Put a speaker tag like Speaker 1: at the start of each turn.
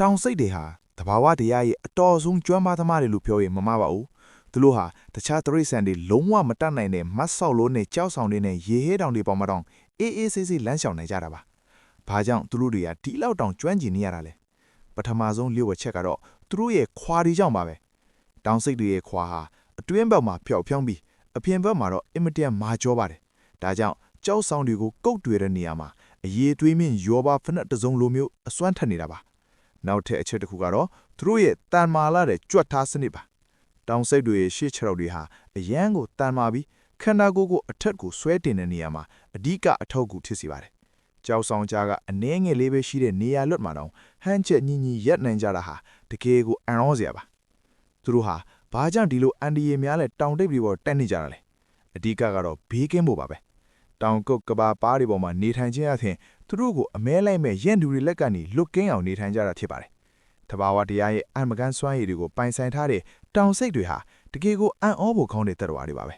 Speaker 1: တောင်စိတ်တွေဟာတဘာဝတရားရဲ့အတော်ဆုံးကျွမ်းမသမားတွေလို့ပြောရင်မမှားပါဘူးသူတို့ဟာတခြားတရိษံတွေလုံးဝမတတ်နိုင်တဲ့မတ်ဆောက်လို့နဲ့ကြောက်ဆောင်တွေနဲ့ရေဟဲတောင်တွေပေါ်မှာတောင်အေးအေးဆေးဆေးလမ်းလျှောက်နိုင်ကြတာပါဘာကြောင့်သူတို့တွေကဒီလောက်တောင်ကျွမ်းကျင်နေရတာလဲပထမဆုံးလျှို့ဝှက်ချက်ကတော့သူတို့ရဲ့ခွာတွေကြောင့်ပါပဲတောင်စိတ်တွေရဲ့ခွာဟာအတွင်းဘက်မှာဖျောက်ဖျောင်းပြီးအပြင်ဘက်မှာတော့အင်မတန်မာကျောပါတယ်ဒါကြောင့်ကြောက်ဆောင်တွေကိုကုတ်တွေ့တဲ့နေရာမှာအရေးသွေးမြင့်ရောပါဖက်နဲ့တစုံလိုမျိုးအစွမ်းထက်နေတာပါနောက်ထပ်အချက်တစ်ခုကတော့သူတို့ရဲ့တန်မာလာတဲ့ကြွက်ထားစနစ်ပါတောင်စိတ်တွေရဲ့ရှေ့ခြေထောက်တွေဟာအရန်ကိုတန်မာပြီးခန္ဓာကိုယ်ကိုအထက်ကိုဆွဲတင်တဲ့နေရာမှာအဓိကအထောက်အကူဖြစ်စေပါတယ်ကြောက်ဆောင်ကြားကအနှဲငယ်လေးပဲရှိတဲ့နေရာလွတ်မှာတောင်ဟန်းချက်ညင်ညင်ရက်နိုင်ကြတာဟာတကယ်ကိုအံ့ဩစရာပါသူတို့ဟာဘာကြောင့်ဒီလိုအန်ဒီရီများနဲ့တောင်တိတ်တွေပေါ်တက်နေကြတာလဲအဓိကကတော့ဘေးကင်းဖို့ပါပဲတောင်ကုတ်ကဘာပါးတွေပေါ်မှာနေထိုင်ခြင်းအပြင်သူတို့ကိုအမဲလိုက်မဲ့ရင့်သူတွေလက်ကနေလွတ်ကင်းအောင်နေထိုင်ကြတာဖြစ်ပါတယ်တဘာဝတရားရဲ့အံမကန်စွမ်းရည်တွေကိုပိုင်ဆိုင်ထားတဲ့တောင်စိတ်တွေဟာတကယ်ကိုအံ့ဩဖို့ကောင်းတဲ့တ attva တွေပါပဲ